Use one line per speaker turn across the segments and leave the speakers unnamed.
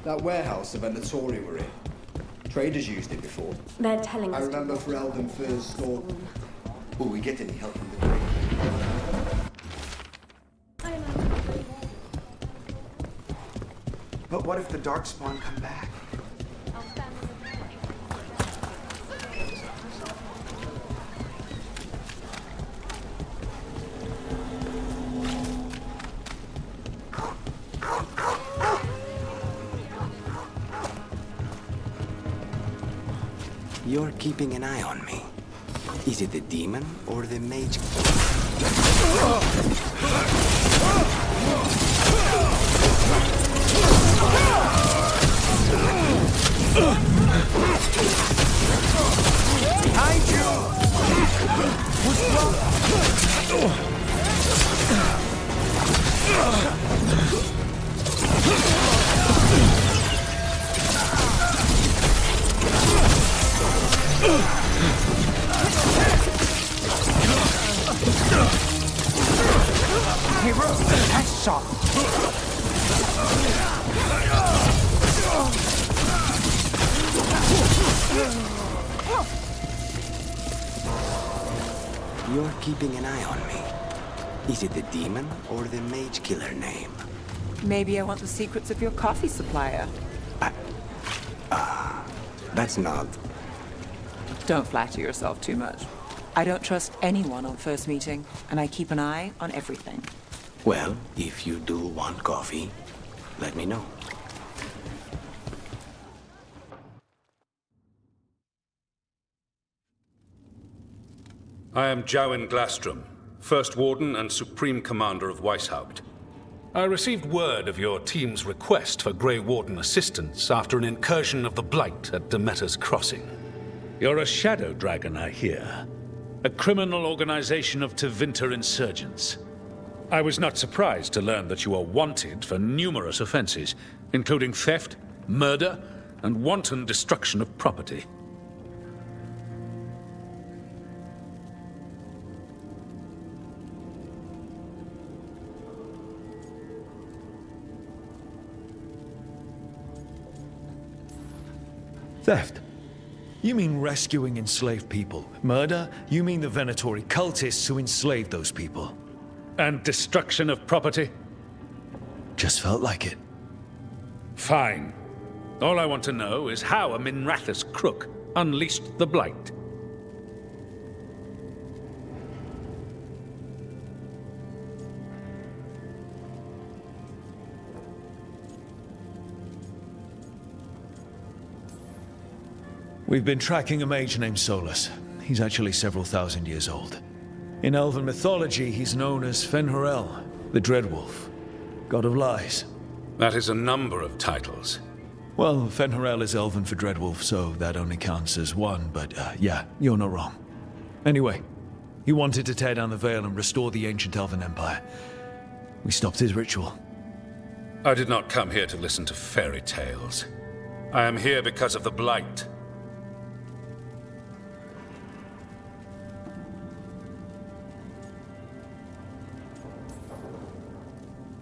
That warehouse the Venatori were in. Traders used it before.
They're telling us.
I remember Ferelden first thought, will we get any help from the trade?
But what if the Darkspawn come back?
You're keeping an eye on me. Is it the demon or the mage?
Behind you! What's wrong? Hey, Rose, that's shot.
You're keeping an eye on me. Is it the demon or the mage killer name?
Maybe I want the secrets of your coffee supplier.
That's not.
Don't flatter yourself too much. I don't trust anyone on first meeting, and I keep an eye on everything.
Well, if you do want coffee, let me know.
I am Jowen Glastrom, First Warden and Supreme Commander of Weishaupt. I received word of your team's request for Grey Warden assistance after an incursion of the Blight at Demeter's Crossing. You're a shadow dragon, I hear. A criminal organization of Tevinter insurgents. I was not surprised to learn that you are wanted for numerous offenses, including theft, murder, and wanton destruction of property.
Theft? You mean rescuing enslaved people. Murder? You mean the Venatori cultists who enslaved those people.
And destruction of property?
Just felt like it.
Fine. All I want to know is how a Minrathous crook unleashed the Blight.
We've been tracking a mage named Solus. He's actually several thousand years old. In Elven mythology, he's known as Fen'Harel, the Dreadwolf, god of lies.
That is a number of titles.
Well, Fen'Harel is Elven for Dreadwolf, so that only counts as one, but yeah, you're not wrong. Anyway, he wanted to tear down the Veil and restore the ancient Elven Empire. We stopped his ritual.
I did not come here to listen to fairy tales. I am here because of the Blight.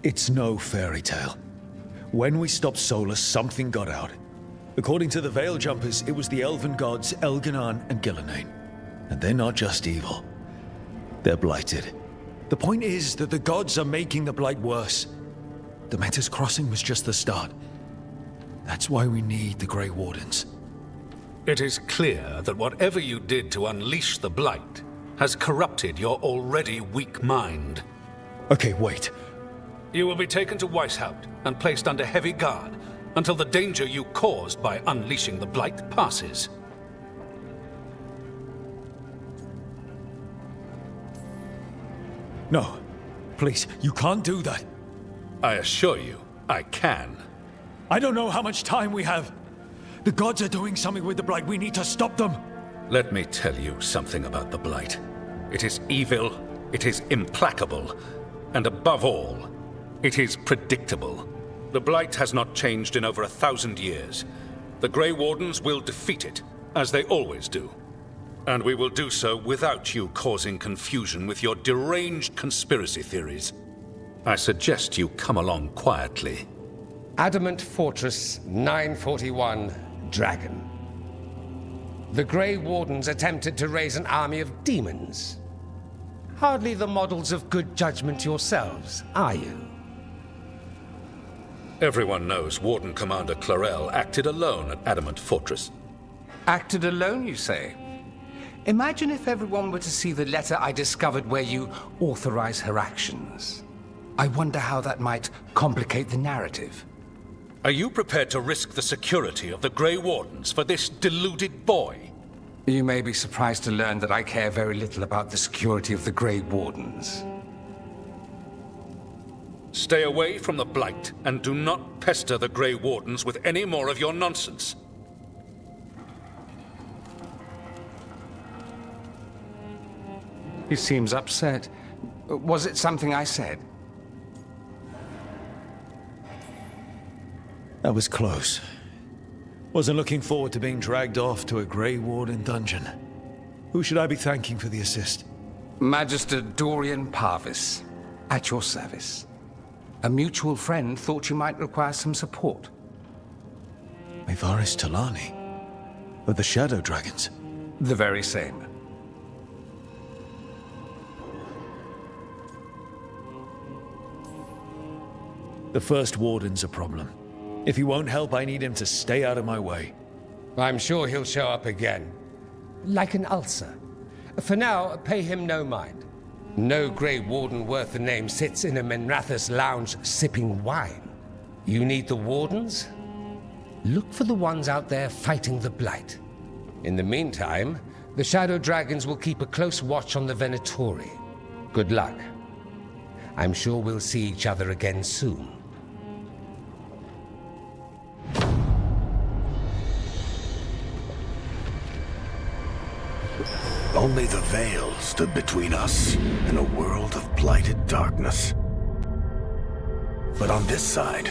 It's no fairy tale. When we stopped Solus, something got out. According to the Veil Jumpers, it was the Elven gods Elganan and Gillenane. And they're not just evil. They're blighted. The point is that the gods are making the Blight worse. Demeter's Crossing was just the start. That's why we need the Grey Wardens.
It is clear that whatever you did to unleash the Blight has corrupted your already weak mind.
Okay, wait.
You will be taken to Weishaupt and placed under heavy guard until the danger you caused by unleashing the Blight passes.
No. Please, you can't do that.
I assure you, I can.
I don't know how much time we have. The gods are doing something with the Blight. We need to stop them.
Let me tell you something about the Blight. It is evil, it is implacable, and above all, it is predictable. The Blight has not changed in over 1,000 years. The Grey Wardens will defeat it, as they always do. And we will do so without you causing confusion with your deranged conspiracy theories. I suggest you come along quietly.
Adamant Fortress 941, Dragon. The Grey Wardens attempted to raise an army of demons. Hardly the models of good judgment yourselves, are you?
Everyone knows Warden Commander Clarel acted alone at Adamant Fortress.
Acted alone, you say? Imagine if everyone were to see the letter I discovered where you authorize her actions. I wonder how that might complicate the narrative.
Are you prepared to risk the security of the Grey Wardens for this deluded boy?
You may be surprised to learn that I care very little about the security of the Grey Wardens.
Stay away from the Blight, and do not pester the Grey Wardens with any more of your nonsense.
He seems upset. Was it something I said?
That was close. Wasn't looking forward to being dragged off to a Grey Warden dungeon. Who should I be thanking for the assist?
Magister Dorian Parvis, at your service. A mutual friend thought you might require some support.
Mevaris Talani? Of the Shadow Dragons?
The very same.
The First Warden's a problem. If he won't help, I need him to stay out of my way.
I'm sure he'll show up again. Like an ulcer. For now, pay him no mind. No Grey Warden worth the name sits in a Menrathus lounge sipping wine. You need the Wardens? Look for the ones out there fighting the Blight. In the meantime, the Shadow Dragons will keep a close watch on the Venatori. Good luck. I'm sure we'll see each other again soon.
Only the veil stood between us and a world of blighted darkness. But on this side,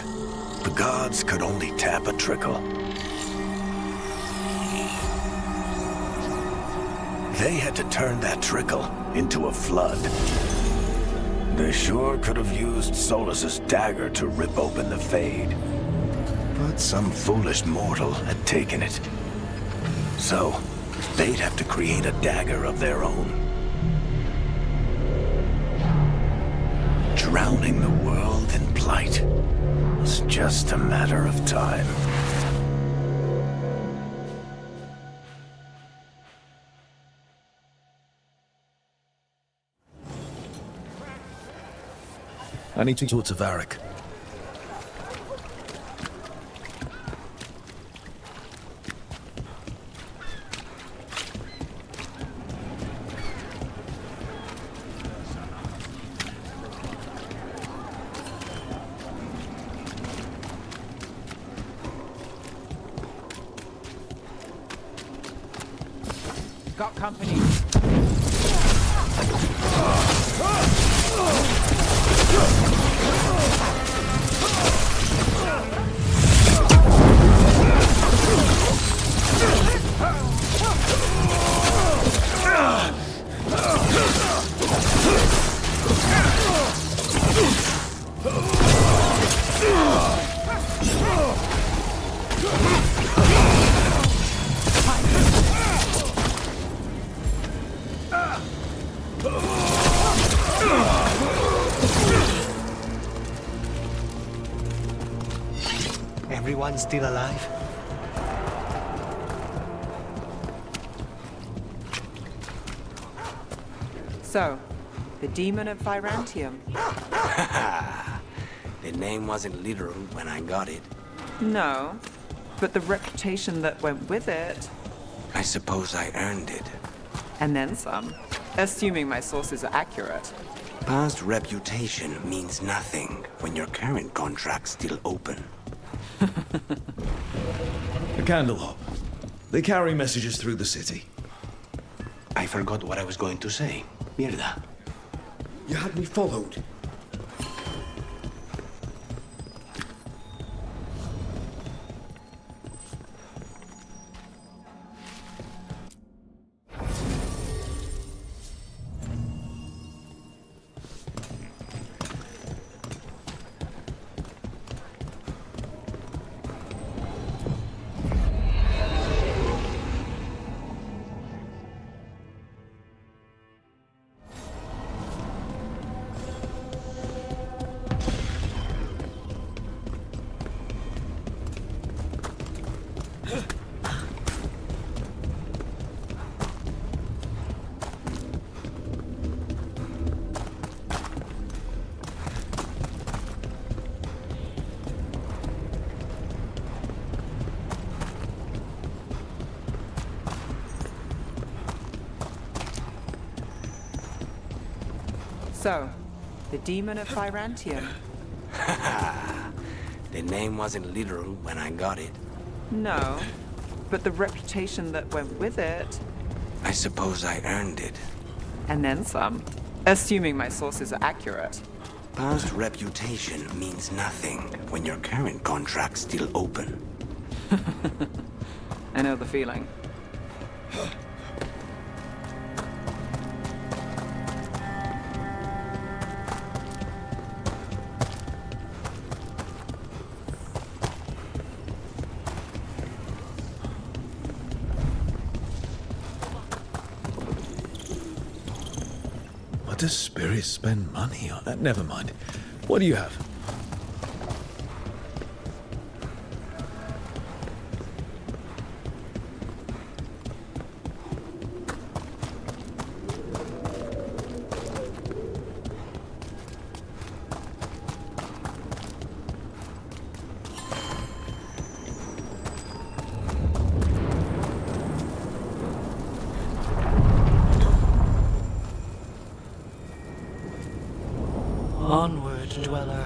the gods could only tap a trickle. They had to turn that trickle into a flood. They sure could have used Solus's dagger to rip open the Fade. But some foolish mortal had taken it. So, they'd have to create a dagger of their own. Drowning the world in blight was just a matter of time.
I need to talk to Varric.
Got company.
Everyone still alive?
So, the demon of Virantium.
The name wasn't literal when I got it.
No, but the reputation that went with it,
I suppose I earned it.
and then some. Assuming my sources are accurate.
Past reputation means nothing when your current contract's still open.
The Candlehop. They carry messages through the city.
I forgot what I was going to say. Mierda.
You had me followed.
So, the Demon of Fyrantium.
The name wasn't literal when I got it.
No, but the reputation that went with it,
I suppose I earned it.
and then some. Assuming my sources are accurate.
Past reputation means nothing when your current contract's still open.
I know the feeling.
What does Spirit spend money on? Never mind. What do you have?
Onward, dweller.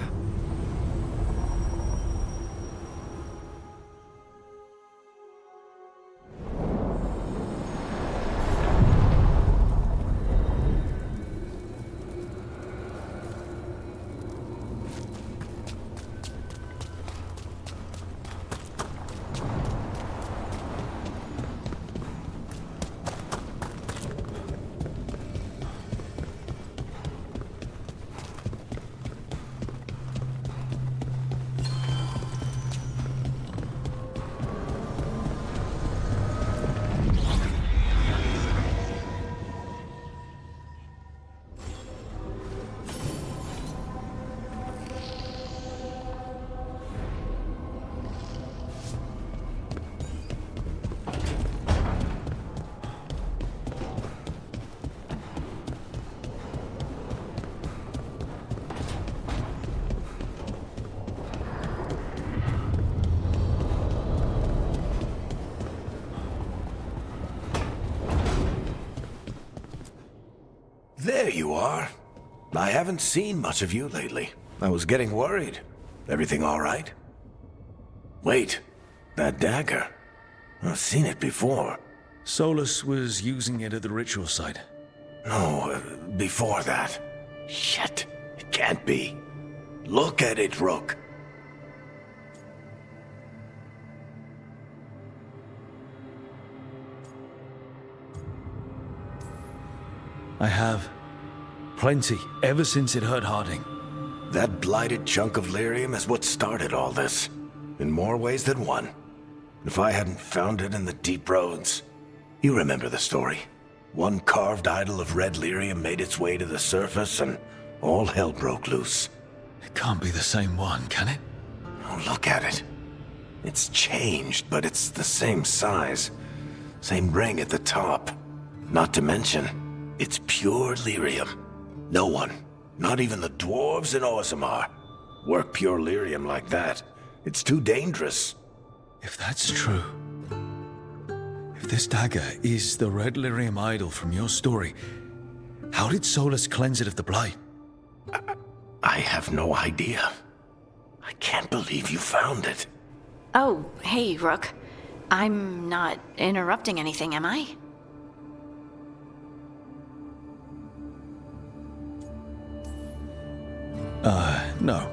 There you are. I haven't seen much of you lately. I was getting worried. Everything all right? Wait, that dagger. I've seen it before.
Solus was using it at the ritual site.
No, before that. Shit, it can't be. Look at it, Rook.
I have. Plenty, ever since it hurt Harding.
That blighted chunk of lyrium is what started all this. In more ways than one. If I hadn't found it in the deep roads. You remember the story. One carved idol of red lyrium made its way to the surface and all hell broke loose.
It can't be the same one, can it?
Oh, look at it. It's changed, but it's the same size. Same ring at the top. Not to mention, it's pure lyrium. No one, not even the dwarves in Orzammar, work pure lyrium like that. It's too dangerous.
If that's true, if this dagger is the red lyrium idol from your story, how did Solus cleanse it of the blight?
I have no idea. I can't believe you found it.
Oh, hey, Rook. I'm not interrupting anything, am I?
No.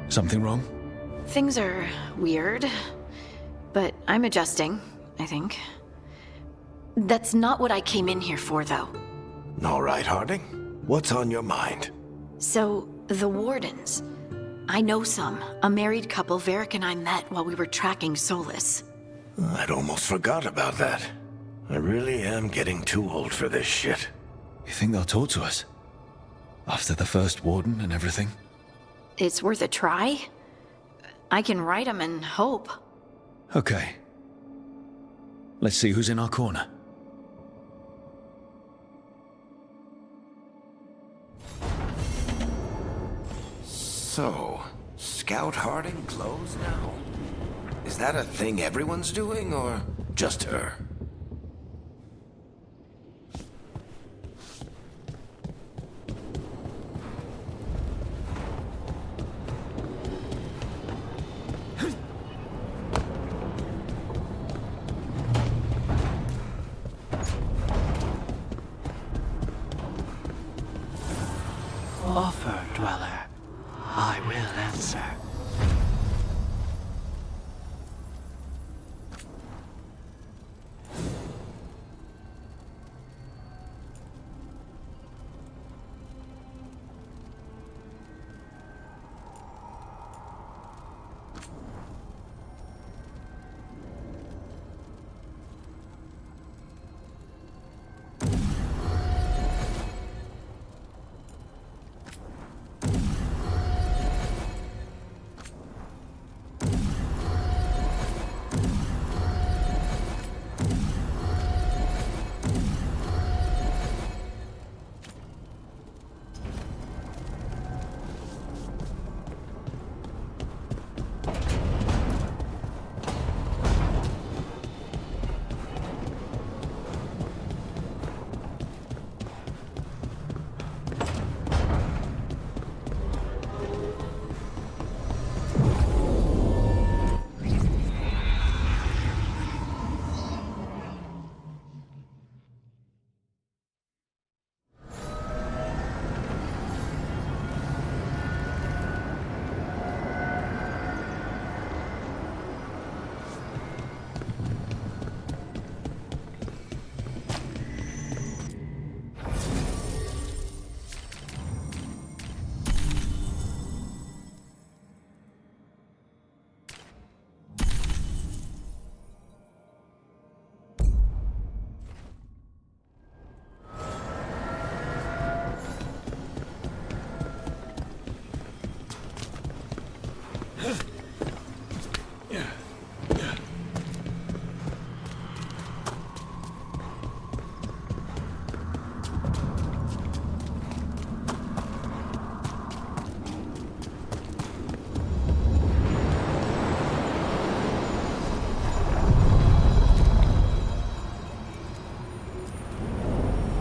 Something wrong?
Things are weird, but I'm adjusting, I think. That's not what I came in here for, though.
All right, Harding. What's on your mind?
So, the Wardens. I know some. A married couple Varric and I met while we were tracking Solus.
I'd almost forgot about that. I really am getting too old for this shit.
You think they'll talk to us? After the first Warden and everything?
It's worth a try. I can write them and hope.
Okay. Let's see who's in our corner.
So, Scout Harding glows now? Is that a thing everyone's doing, or just her?
Offer, Dweller. I will answer.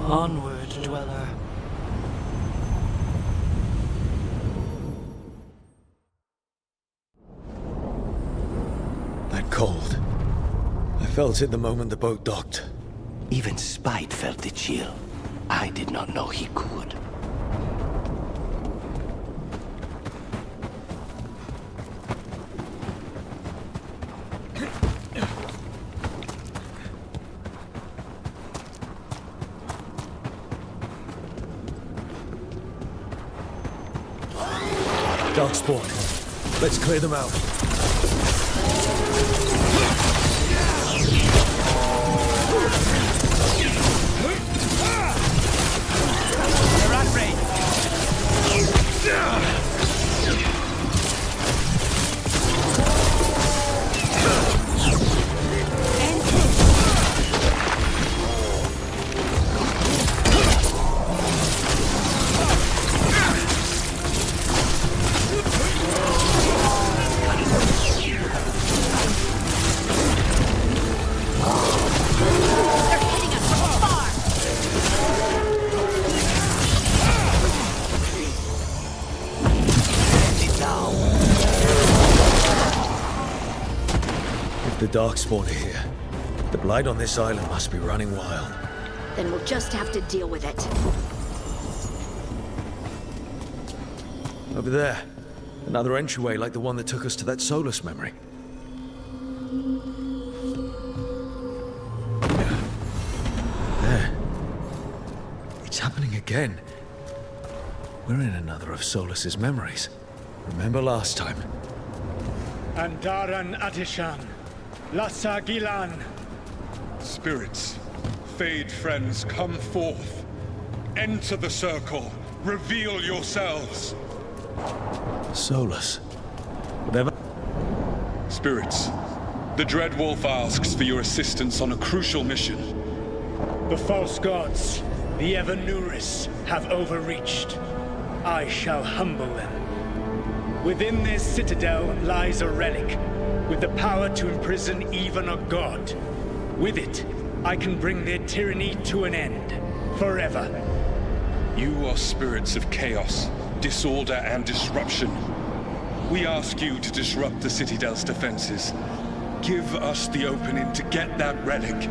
Onward, Dweller.
That cold. I felt it the moment the boat docked.
Even Spite felt the chill. I did not know he could.
Darkspawn. Let's clear them out.
They're at range.
The Darkspawn are here. The blight on this island must be running wild.
Then we'll just have to deal with it.
Over there. Another entryway like the one that took us to that Solus memory. There. It's happening again. We're in another of Solus's memories. Remember last time?
Andaran Atishan. Lassa Gilan.
Spirits, Fade friends, come forth. Enter the circle. Reveal yourselves.
Solus. Whatever.
Spirits, The Dreadwolf asks for your assistance on a crucial mission.
The false gods, the Evanuris, have overreached. I shall humble them. Within this citadel lies a relic, with the power to imprison even a god. With it, I can bring their tyranny to an end, forever.
You are spirits of chaos, disorder, and disruption. We ask you to disrupt the Citadel's defenses. Give us the opening to get that relic.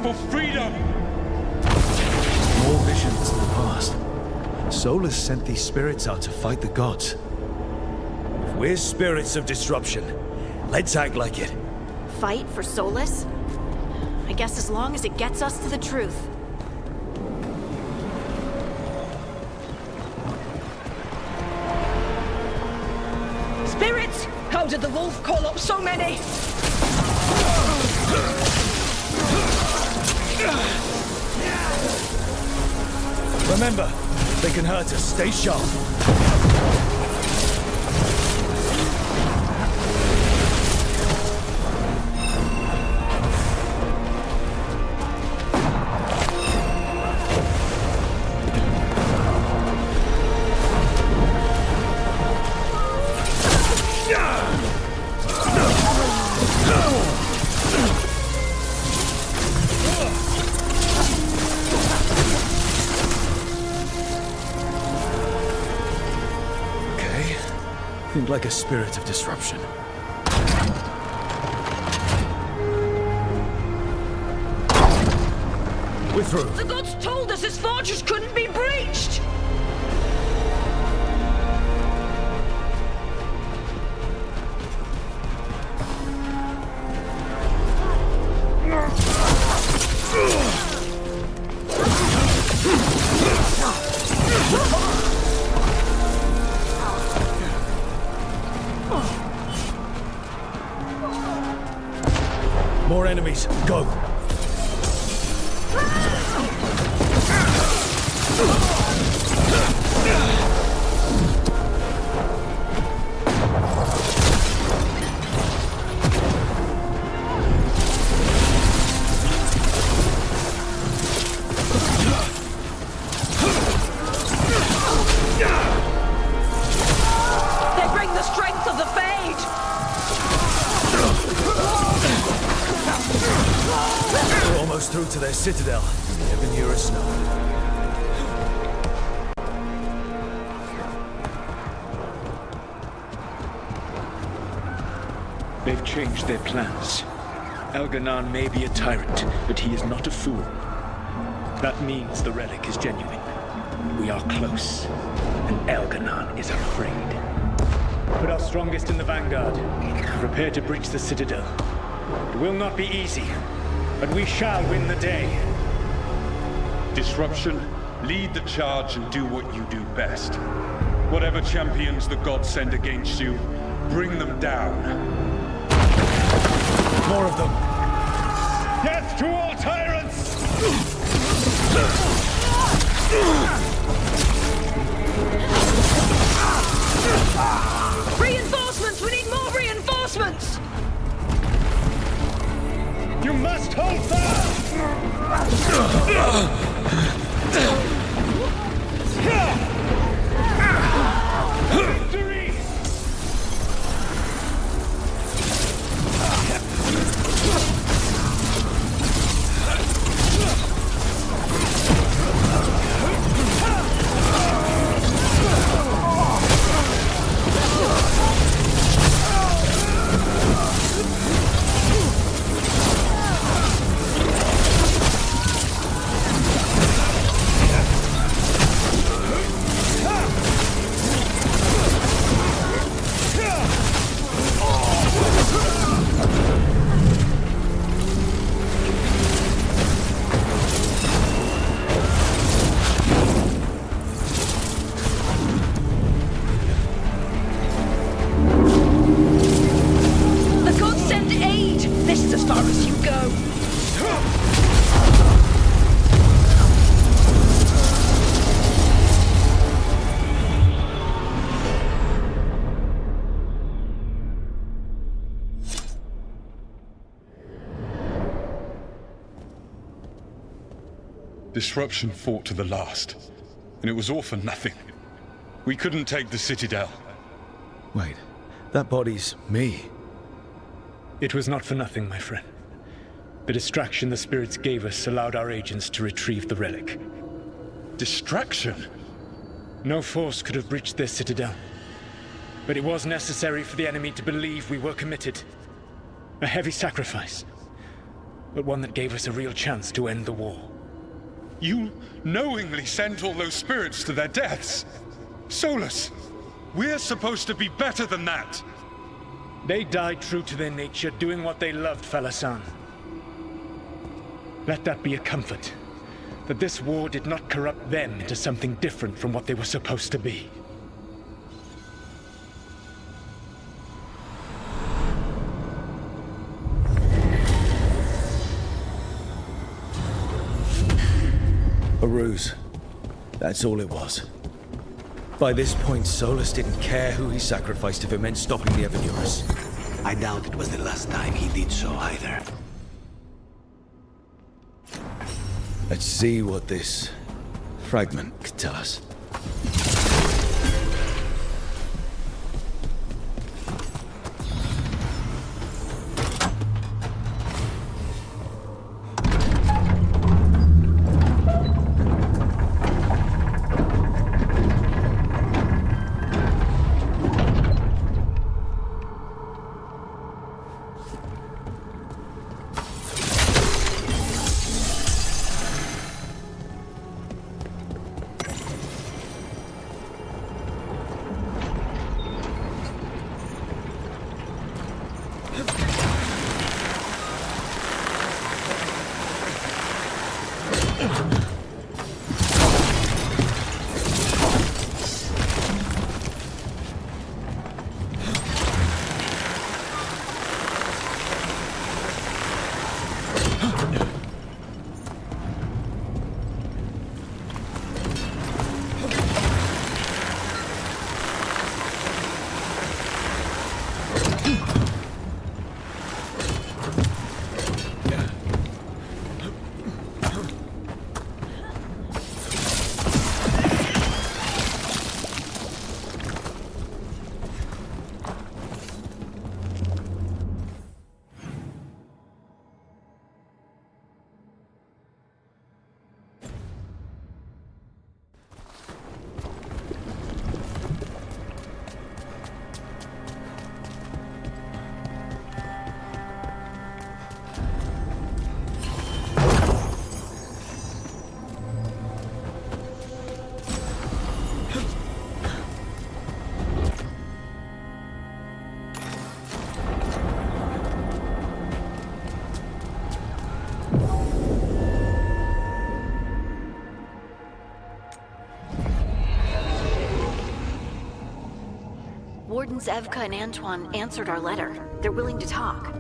For freedom!
More visions of the past. Solus sent these spirits out to fight the gods. If we're spirits of disruption, let's act like it.
Fight for Solus? I guess as long as it gets us to the truth.
Spirits! How did the wolf call up so many?
Remember, they can hurt us. Stay sharp. Think like a spirit of disruption. We're through.
The gods told us his fortress couldn't be breached!
More enemies. Go.
They bring the strength of the Fade!
We're almost through to their citadel. Never near us now.
They've changed their plans. Elganon may be a tyrant, but he is not a fool. That means the relic is genuine. We are close, and Elganon is afraid. Put our strongest in the vanguard. Prepare to breach the citadel. It will not be easy, but we shall win the day.
Disruption, lead the charge and do what you do best. Whatever champions the gods send against you, bring them down.
More of them.
Death to all tyrants!
Reinforcements! We need more reinforcements!
You must hold fast! Victory!
Disruption fought to the last, and it was all for nothing. We couldn't take the Citadel.
Wait, that body's me.
It was not for nothing, my friend. The distraction the spirits gave us allowed our agents to retrieve the relic.
Distraction?
No force could have breached their Citadel. But it was necessary for the enemy to believe we were committed. A heavy sacrifice, but one that gave us a real chance to end the war.
You knowingly sent all those spirits to their deaths. Solus, we're supposed to be better than that.
They died true to their nature, doing what they loved, Falasan. Let that be a comfort, that this war did not corrupt them into something different from what they were supposed to be.
A ruse. That's all it was. By this point, Solus didn't care who he sacrificed if it meant stopping the Evanurus.
I doubt it was the last time he did so either.
Let's see what this fragment could tell us.
Wardens Evka and Antoine answered our letter. They're willing to talk.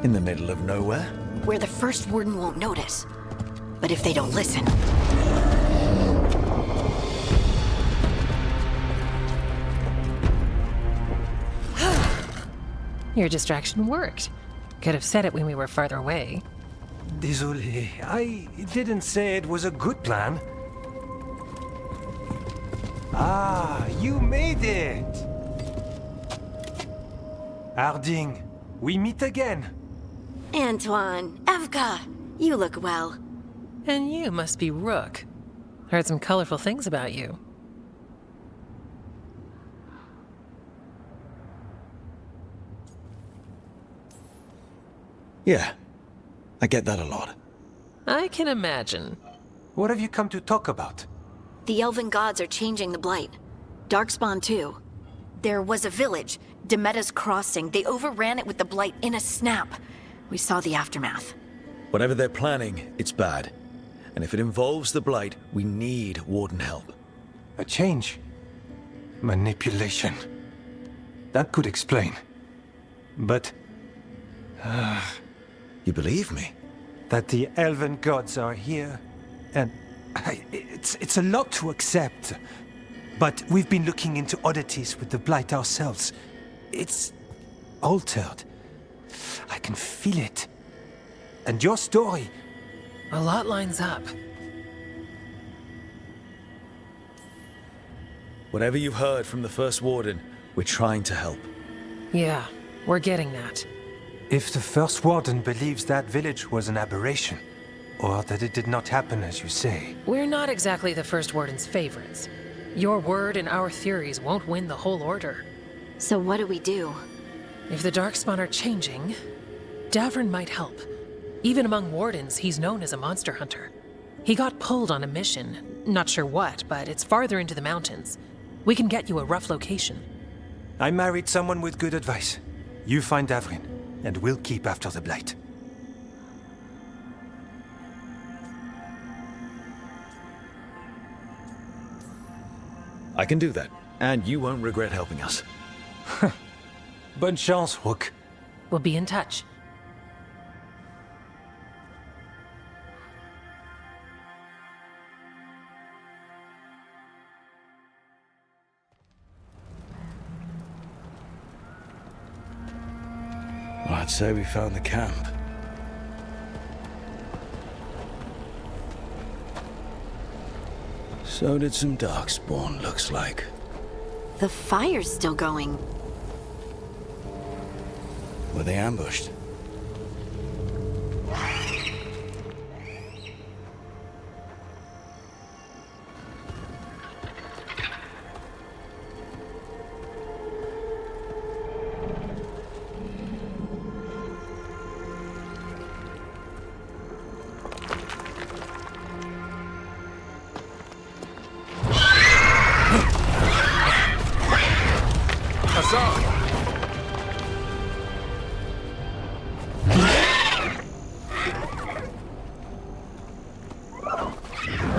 In the middle of nowhere?
Where the first warden won't notice. But if they don't listen...
Your distraction worked. Could have said it when we were farther away.
Désolé, I didn't say it was a good plan. Ah, you made it! Harding, we meet again.
Antoine, Evka, you look well.
And you must be Rook. Heard some colorful things about you.
Yeah, I get that a lot.
I can imagine.
What have you come to talk about?
The Elven gods are changing the Blight. Darkspawn too. There was a village, Demeta's Crossing. They overran it with the Blight in a snap. We saw the aftermath.
Whatever they're planning, it's bad. And if it involves the Blight, we need Warden help.
A change. Manipulation. That could explain. But...
You believe me?
That the Elven gods are here, and... It's a lot to accept. But we've been looking into oddities with the Blight ourselves. It's... altered. I can feel it. And your story...
A lot lines up.
Whatever you've heard from the First Warden, we're trying to help.
Yeah, we're getting that.
If the First Warden believes that village was an aberration, or that it did not happen as you say...
We're not exactly the First Warden's favorites. Your word and our theories won't win the whole order.
So what do we do?
If the Darkspawn are changing, Davrin might help. Even among Wardens, he's known as a monster hunter. He got pulled on a mission. Not sure what, but it's farther into the mountains. We can get you a rough location.
I married someone with good advice. You find Davrin, and we'll keep after the Blight.
I can do that, and you won't regret helping us.
Bonne chance, Rook.
We'll be in touch.
Well, I'd say we found the camp. So did some Darkspawn, looks like.
The fire's still going.
Were they ambushed?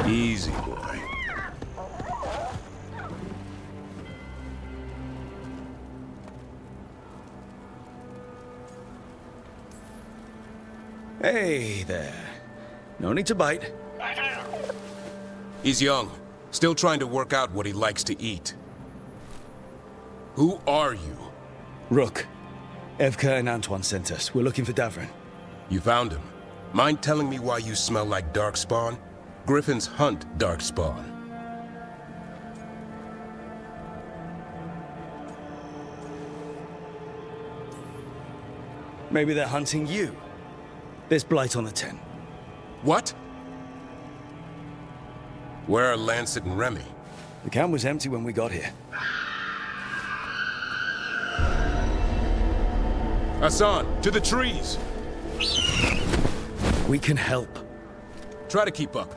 Easy, boy. Hey there. No need to bite.
He's young. Still trying to work out what he likes to eat. Who are you?
Rook. Evka and Antoine sent us. We're looking for Davrin.
You found him. Mind telling me why you smell like Darkspawn? Griffins hunt Darkspawn.
Maybe they're hunting you. There's Blight on the 10.
What? Where are Lancet and Remy?
The camp was empty when we got here.
Hassan, to the trees!
We can help.
Try to keep up.